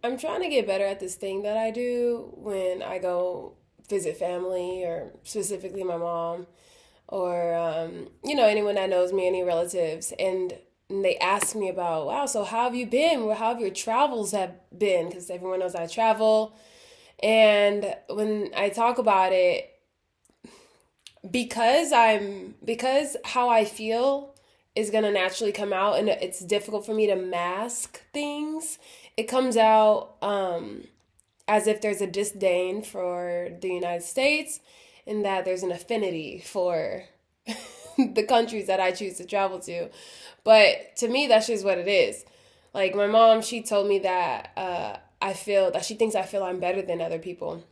I'm trying to get better at this thing that I do when I go visit family, or specifically my mom, or anyone that knows me, any relatives, and they ask me about, wow, so how have you been? How have your travels have been? Because everyone knows I travel, and when I talk about it, because how I feel is gonna naturally come out, and it's difficult for me to mask things. It comes out as if there's a disdain for the United States, and that there's an affinity for the countries that I choose to travel to. But to me, that's just what it is. Like my mom, she told me that I feel that she thinks I feel I'm better than other people.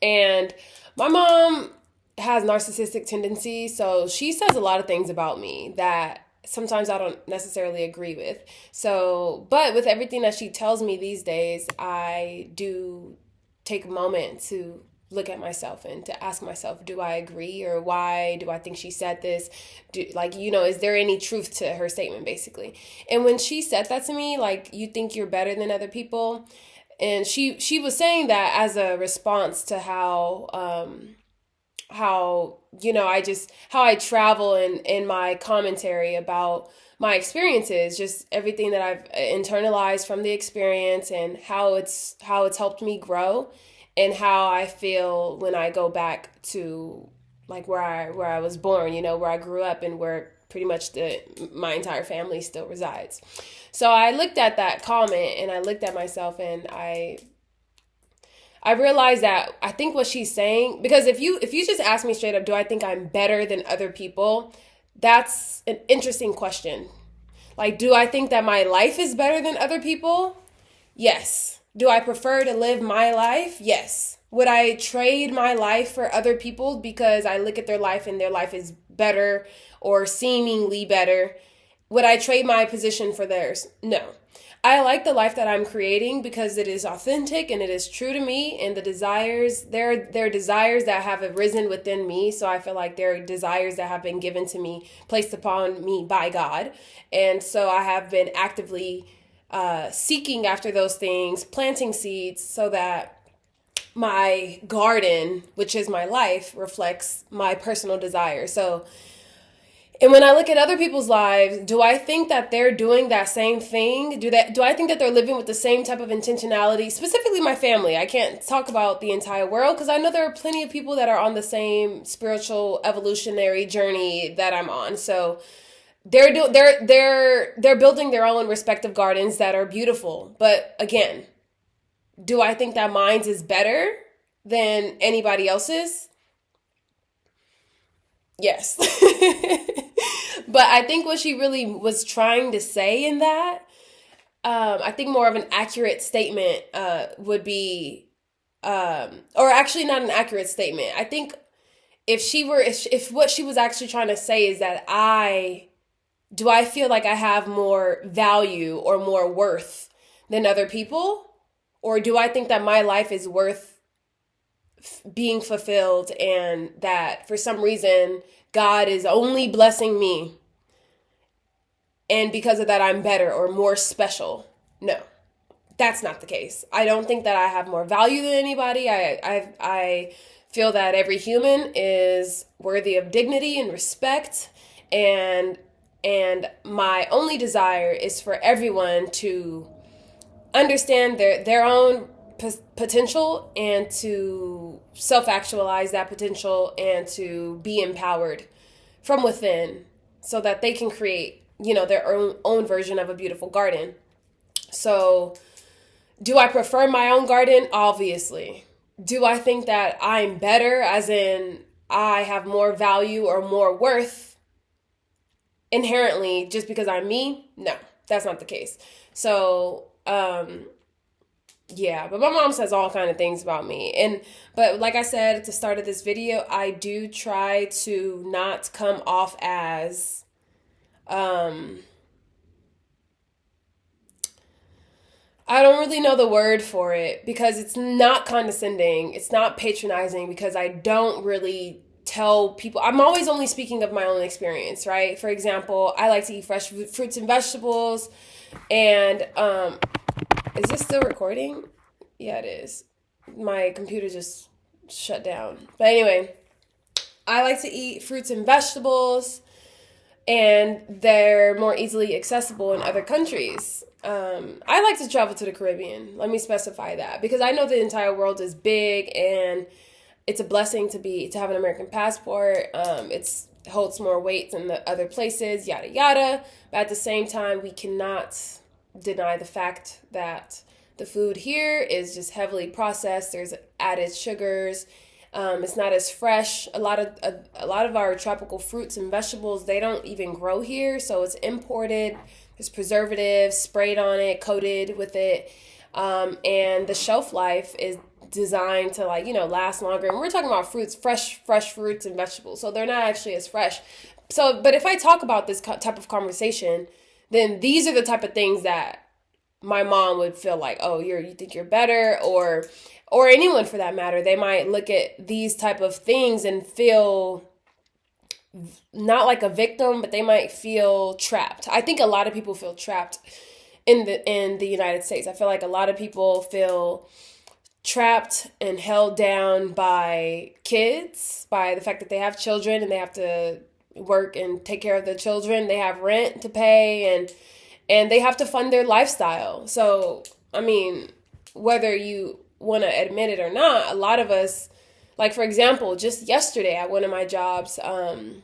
And my mom has narcissistic tendencies, so she says a lot of things about me that sometimes I don't necessarily agree with. So, but with everything that she tells me these days, I do take a moment to look at myself and to ask myself, do I agree, or why do I think she said this? Is there any truth to her statement, basically? And when she said that to me, like, you think you're better than other people, and she was saying that as a response to how how I travel, in my commentary about my experiences, just everything that I've internalized from the experience, and how it's helped me grow, and how I feel when I go back to, like, where I was born, where I grew up, and where pretty much my entire family still resides. So I looked at that comment, and I looked at myself, and I realized that I think what she's saying, because if you just ask me straight up, do I think I'm better than other people? That's an interesting question. Like, do I think that my life is better than other people? Yes. Do I prefer to live my life? Yes. Would I trade my life for other people because I look at their life and their life is better, or seemingly better? Would I trade my position for theirs? No. I like the life that I'm creating because it is authentic and it is true to me, and the desires, they're desires that have arisen within me. So I feel like they're desires that have been given to me, placed upon me by God. And so I have been actively seeking after those things, planting seeds, so that my garden, which is my life, reflects my personal desire. So, and when I look at other people's lives, do I think that they're doing that same thing? Do I think that they're living with the same type of intentionality? Specifically my family. I can't talk about the entire world, because I know there are plenty of people that are on the same spiritual evolutionary journey that I'm on. So they're building their own respective gardens that are beautiful. But again, do I think that mine's is better than anybody else's? Yes. But I think what she really was trying to say in that, I think more of an accurate statement would be, or actually not an accurate statement. I think if what she was actually trying to say is that do I feel like I have more value or more worth than other people? Or do I think that my life is worth being fulfilled, and that for some reason God is only blessing me, and because of that I'm better or more special? No, that's not the case. I don't think that I have more value than anybody. I feel that every human is worthy of dignity and respect, and my only desire is for everyone to understand their own potential, and to self-actualize that potential, and to be empowered from within, so that they can create, their own version of a beautiful garden. So, do I prefer my own garden? Obviously. Do I think that I'm better, as in I have more value or more worth inherently just because I'm me? No, that's not the case. So, yeah, but my mom says all kind of things about me. But like I said at the start of this video, I do try to not come off as I don't really know the word for it, because it's not condescending, it's not patronizing, because I don't really tell people. I'm always only speaking of my own experience, right? For example, I like to eat fresh fruits and vegetables, and Is this still recording? Yeah, it is. My computer just shut down. But anyway, I like to eat fruits and vegetables, and they're more easily accessible in other countries. I like to travel to the Caribbean. Let me specify that, because I know the entire world is big, and it's a blessing to have an American passport. It holds more weight than the other places, yada yada. But at the same time, we cannot deny the fact that the food here is just heavily processed. There's added sugars. It's not as fresh. A lot of our tropical fruits and vegetables, they don't even grow here, so it's imported. There's preservatives sprayed on it, coated with it, and the shelf life is designed to last longer. And we're talking about fruits, fresh fruits and vegetables, so they're not actually as fresh. So, but if I talk about this type of conversation, then these are the type of things that my mom would feel like, oh, you think you're better, or anyone for that matter. They might look at these type of things and feel not like a victim, but they might feel trapped. I think a lot of people feel trapped in the United States. I feel like a lot of people feel trapped and held down by kids, by the fact that they have children and they have to work and take care of the children. They have rent to pay, and they have to fund their lifestyle. So, I mean, whether you want to admit it or not, a lot of us, like, for example, just yesterday at one of my jobs, I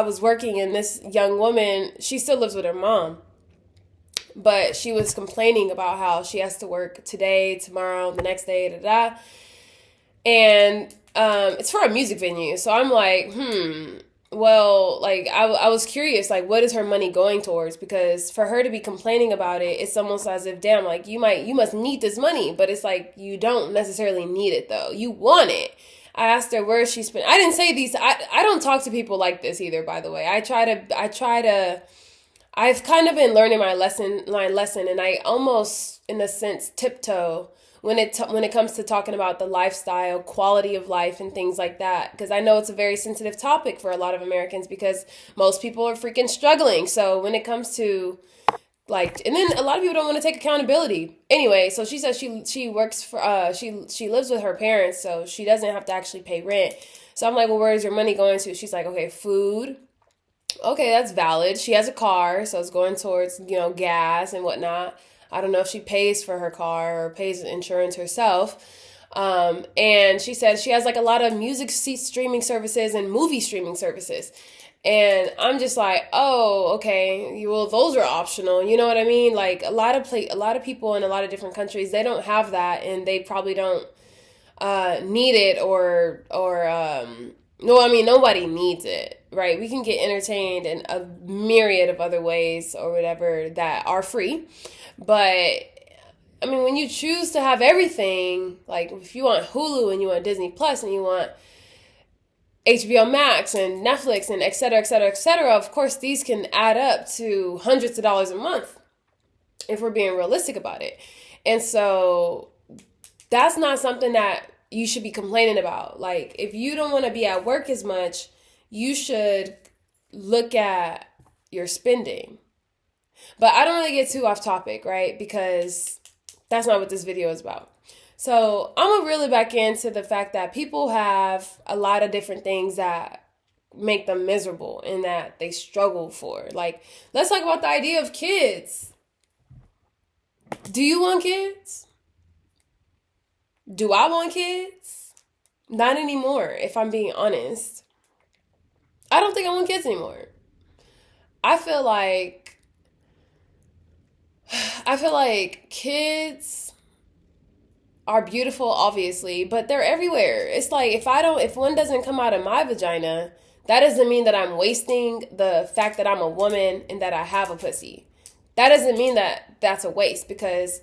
was working, and this young woman, she still lives with her mom, but she was complaining about how she has to work today, tomorrow, the next day, da-da. And it's for a music venue. So I'm like, well, like, I was curious, like, what is her money going towards? Because for her to be complaining about it, it's almost as if, damn, like, you must need this money. But it's like, you don't necessarily need it, though. You want it. I asked her where she spent. I didn't say these. I don't talk to people like this either, by the way. I've kind of been learning my lesson, and I almost, in a sense, tiptoe when it comes to talking about the lifestyle, quality of life, and things like that. Because I know it's a very sensitive topic for a lot of Americans, because most people are freaking struggling. So when it comes to, like, and then a lot of people don't want to take accountability. Anyway, so she says she works for she lives with her parents, so she doesn't have to actually pay rent. So I'm like, well, where is your money going to? She's like, okay, food. Okay, that's valid. She has a car, so it's going towards, gas and whatnot. I don't know if she pays for her car or pays insurance herself. And she said she has like a lot of music streaming services and movie streaming services. And I'm just like, oh, okay, well, those are optional. You know what I mean? Like, a lot of people in a lot of different countries, they don't have that, and they probably don't need it, or no, I mean, nobody needs it, right? We can get entertained in a myriad of other ways or whatever that are free. But, I mean, when you choose to have everything, like if you want Hulu and you want Disney Plus and you want HBO Max and Netflix and et cetera, et cetera, et cetera, of course, these can add up to hundreds of dollars a month if we're being realistic about it. And so that's not something that you should be complaining about. Like, if you don't want to be at work as much, you should look at your spending. But I don't really get too off topic, right? Because that's not what this video is about. So I'm going to reel it back into the fact that people have a lot of different things that make them miserable and that they struggle for. Like, let's talk about the idea of kids. Do you want kids? Do I want kids? Not anymore, if I'm being honest. I don't think I want kids anymore. I feel like kids are beautiful, obviously, but they're everywhere. It's like, if one doesn't come out of my vagina, that doesn't mean that I'm wasting the fact that I'm a woman and that I have a pussy. That doesn't mean that that's a waste, because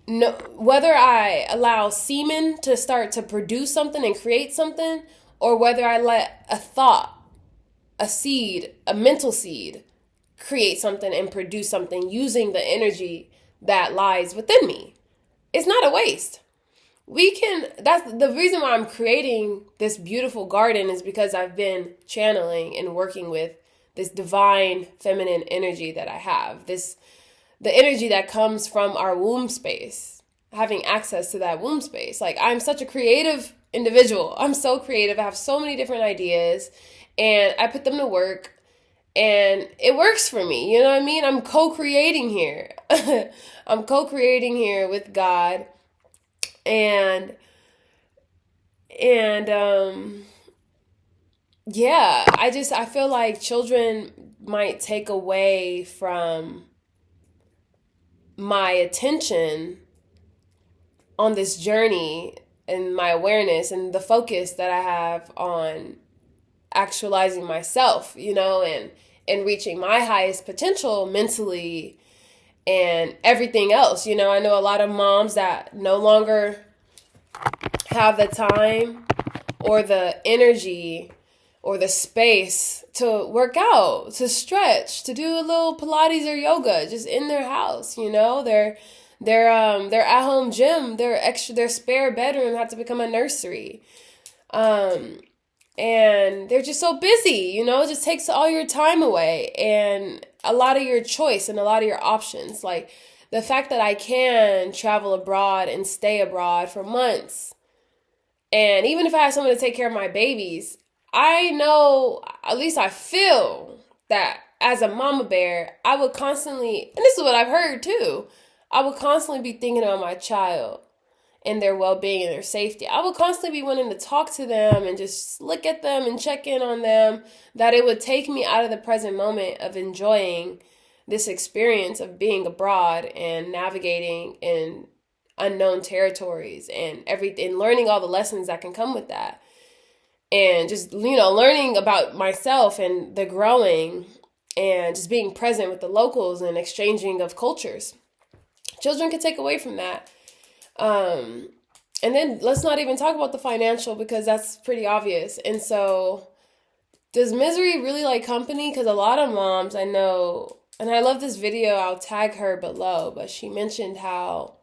no, whether I allow semen to start to produce something and create something, or whether I let a thought, a seed, a mental seed, create something and produce something using the energy that lies within me, it's not a waste. That's the reason why I'm creating this beautiful garden, is because I've been channeling and working with this divine feminine energy that I have, this the energy that comes from our womb space, having access to that womb space. Like, I'm such a creative individual. I'm so creative. I have so many different ideas, and I put them to work, and it works for me. You know what I mean? I'm co-creating here. I'm co-creating here with God. And yeah, I feel like children might take away from my attention on this journey and my awareness and the focus that I have on actualizing myself, and reaching my highest potential mentally and everything else. I know a lot of moms that no longer have the time or the energy or the space to work out, to stretch, to do a little Pilates or yoga just in their house. Their at-home gym, their spare bedroom had to become a nursery. And they're just so busy, it just takes all your time away and a lot of your choice and a lot of your options. Like, the fact that I can travel abroad and stay abroad for months, and even if I have someone to take care of my babies, I know, at least I feel, that as a mama bear, I would constantly, and this is what I've heard too, I would constantly be thinking about my child and their well-being and their safety. I would constantly be wanting to talk to them and just look at them and check in on them, that it would take me out of the present moment of enjoying this experience of being abroad and navigating in unknown territories and everything, learning all the lessons that can come with that. And just, learning about myself and the growing and just being present with the locals and exchanging of cultures. Children can take away from that. And then let's not even talk about the financial, because that's pretty obvious. And so, does misery really like company? Because a lot of moms I know, and I love this video, I'll tag her below, but she mentioned how,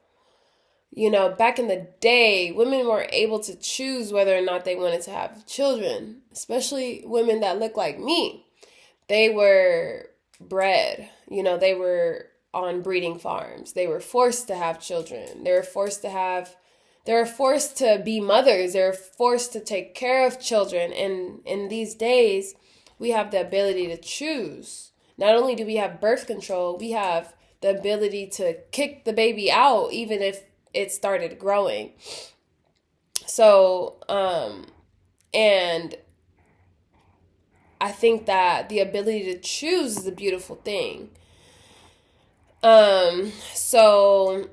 back in the day, women weren't able to choose whether or not they wanted to have children, especially women that look like me. They were bred, they were on breeding farms. They were forced to have children. They were forced to be mothers. They were forced to take care of children. And in these days, we have the ability to choose. Not only do we have birth control, we have the ability to kick the baby out, even if it started growing. So, and I think that the ability to choose is a beautiful thing. So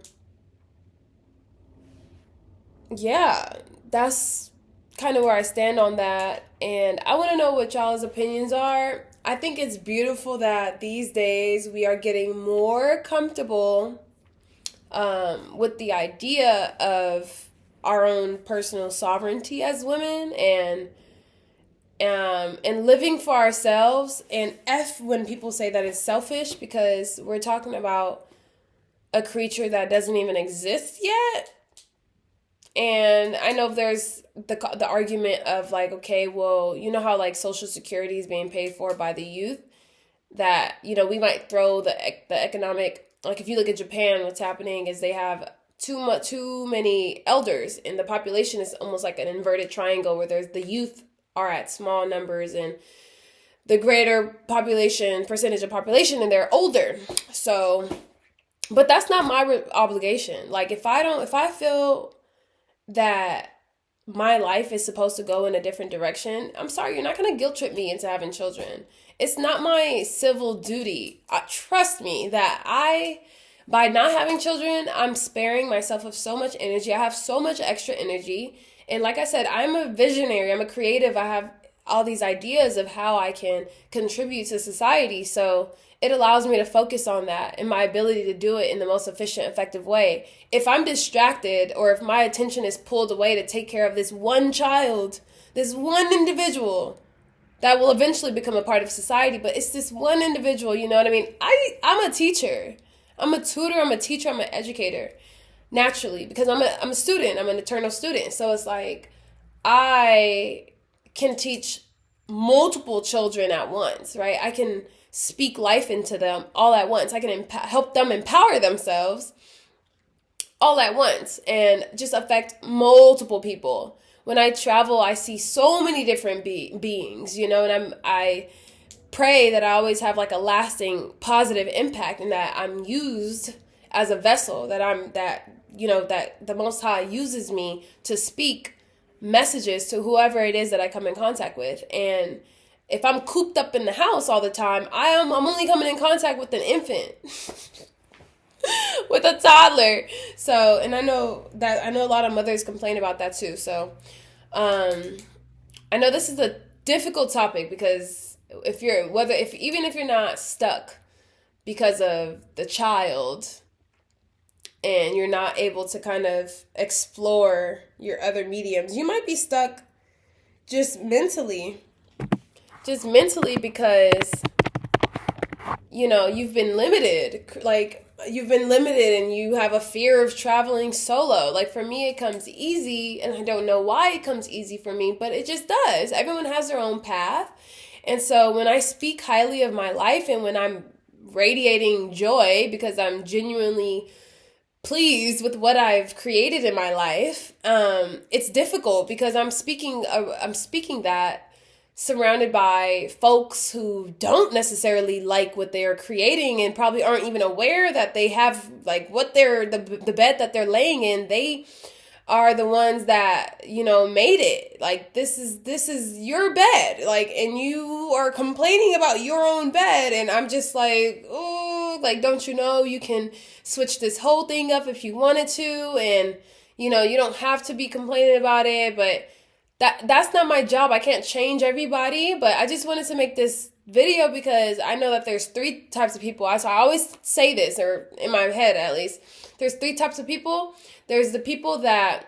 yeah, that's kind of where I stand on that. And I want to know what y'all's opinions are. I think it's beautiful that these days we are getting more comfortable with the idea of our own personal sovereignty as women, and living for ourselves. And F when people say that it's selfish, because we're talking about a creature that doesn't even exist yet. And I know there's the argument of like, okay, well, you know how like Social Security is being paid for by the youth, that, we might throw the economic, like if you look at Japan, what's happening is they have too many elders, and the population is almost like an inverted triangle where there's the youth are at small numbers and the greater percentage of population, and they're older. So, but that's not my obligation. Like, if I feel that my life is supposed to go in a different direction, I'm sorry, you're not going to guilt trip me into having children. It's not my civil duty. Trust me that by not having children, I'm sparing myself of so much energy. I have so much extra energy. And like I said, I'm a visionary. I'm a creative. I have all these ideas of how I can contribute to society. So it allows me to focus on that and my ability to do it in the most efficient, effective way. If I'm distracted, or if my attention is pulled away to take care of this one child, this one individual that will eventually become a part of society, but it's this one individual, you know what I mean? I'm a teacher. I'm a tutor. I'm a teacher. I'm an educator. Naturally, because I'm a student. I'm an eternal student. So it's like I can teach multiple children at once, right? I can speak life into them all at once. I can help them empower themselves all at once and just affect multiple people. When I travel, I see so many different beings, and I pray that I always have like a lasting positive impact, and that I'm used as a vessel, that the Most High uses me to speak messages to whoever it is that I come in contact with. And if I'm cooped up in the house all the time, I'm only coming in contact with an infant. With a toddler. So, and I know a lot of mothers complain about that too. So, I know this is a difficult topic, because even if you're not stuck because of the child, and you're not able to kind of explore your other mediums, you might be stuck just mentally because you've been limited. You've been limited and you have a fear of traveling solo. Like, for me, it comes easy, and I don't know why it comes easy for me, but it just does. Everyone has their own path. And so when I speak highly of my life, and when I'm radiating joy because I'm genuinely pleased with what I've created in my life, it's difficult because I'm speaking that surrounded by folks who don't necessarily like what they are creating, and probably aren't even aware that they have, like, what they're the bed that they're laying in. They are the ones that made it. Like, this is your bed, like, and you are complaining about your own bed, and I'm just like, oh, like, don't you know you can switch this whole thing up if you wanted to, and you don't have to be complaining about it. But that's not my job. I can't change everybody, but I just wanted to make this video because I know that there's 3 types of people. So I always say this, or in my head at least, there's 3 types of people. There's the people that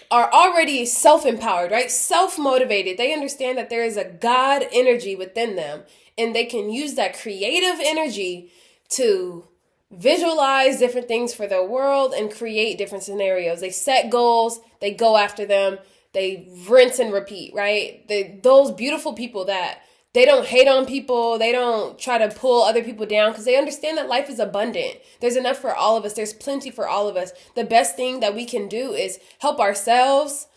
are already self-empowered, right? Self-motivated. They understand that there is a God energy within them, and they can use that creative energy to visualize different things for their world and create different scenarios. They set goals, they go after them, they rinse and repeat, right? Those beautiful people that they don't hate on people, they don't try to pull other people down, because they understand that life is abundant. There's enough for all of us. There's plenty for all of us. The best thing that we can do is help ourselves,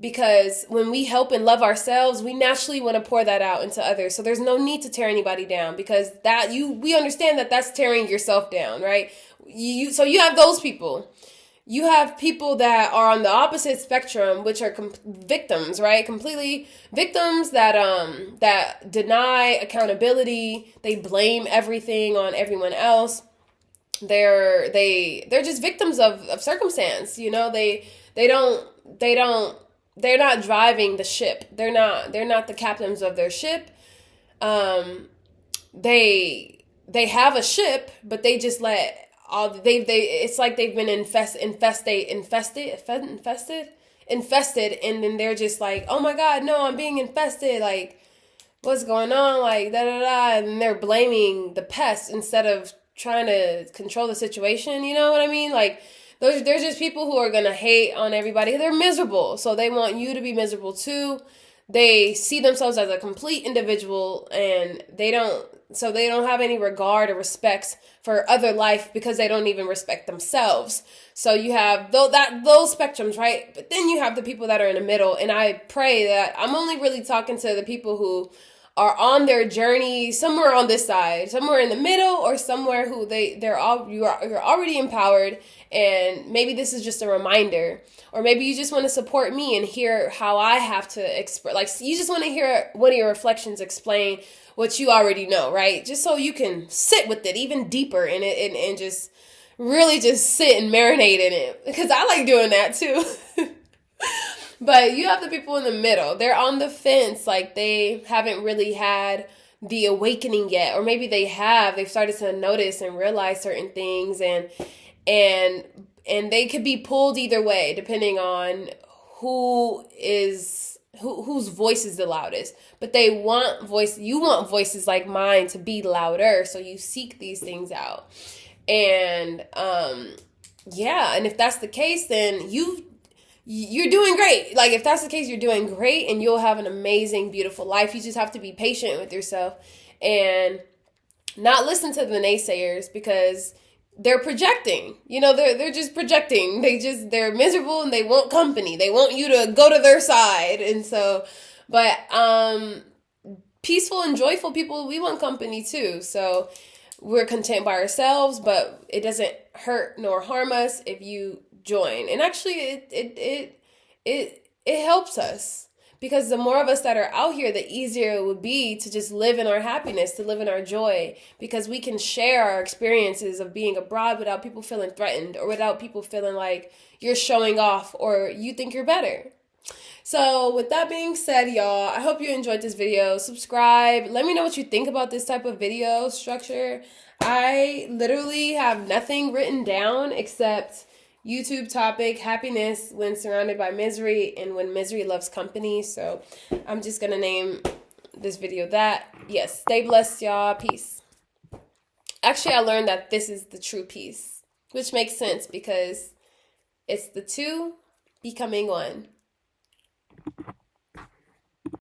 because when we help and love ourselves, we naturally want to pour that out into others. So there's no need to tear anybody down, because we understand that that's tearing yourself down, right? So you have those people. You have people that are on the opposite spectrum, which are victims, right? Completely victims that deny accountability. They blame everything on everyone else. They're just victims of circumstance. They're not driving the ship. They're not the captains of their ship. They have a ship, but they just let it's like they've been infested, and then they're just like, oh my God, no, I'm being infested, like, what's going on, like, da da da, and they're blaming the pest instead of trying to control the situation. You know what I mean? Like, there's just people who are gonna hate on everybody. They're miserable, so they want you to be miserable too. They see themselves as a complete individual, and they don't have any regard or respect for other life, because they don't even respect themselves. So you have those spectrums, right? But then you have the people that are in the middle, and I pray that I'm only really talking to the people who are on their journey somewhere on this side, somewhere in the middle, or somewhere who you're already empowered, and maybe this is just a reminder, or maybe you just want to support me and hear how I have to express. Like, you just want to hear one of your reflections explain what you already know, right? Just so you can sit with it even deeper in it, and just really just sit and marinate in it, because I like doing that too. But you have the people in the middle. They're on the fence, like they haven't really had the awakening yet, or maybe they have. They've started to notice and realize certain things, and they could be pulled either way depending on whose voice is the loudest. But you want voices like mine to be louder, so you seek these things out. And and if that's the case, then you're doing great. Like, if that's the case, you're doing great, and you'll have an amazing, beautiful life. You just have to be patient with yourself and not listen to the naysayers, because they're projecting. They're just projecting. They're miserable and they want company. They want you to go to their side. And so, but peaceful and joyful people, we want company too. So we're content by ourselves, but it doesn't hurt nor harm us if you join. And actually it helps us. Because the more of us that are out here, the easier it would be to just live in our happiness, to live in our joy, because we can share our experiences of being abroad without people feeling threatened, or without people feeling like you're showing off or you think you're better. So with that being said, y'all, I hope you enjoyed this video. Subscribe. Let me know what you think about this type of video structure. I literally have nothing written down except YouTube topic, happiness when surrounded by misery and when misery loves company. So I'm just going to name this video that. Yes, stay blessed, y'all. Peace. Actually, I learned that this is the true peace, which makes sense because it's the two becoming one.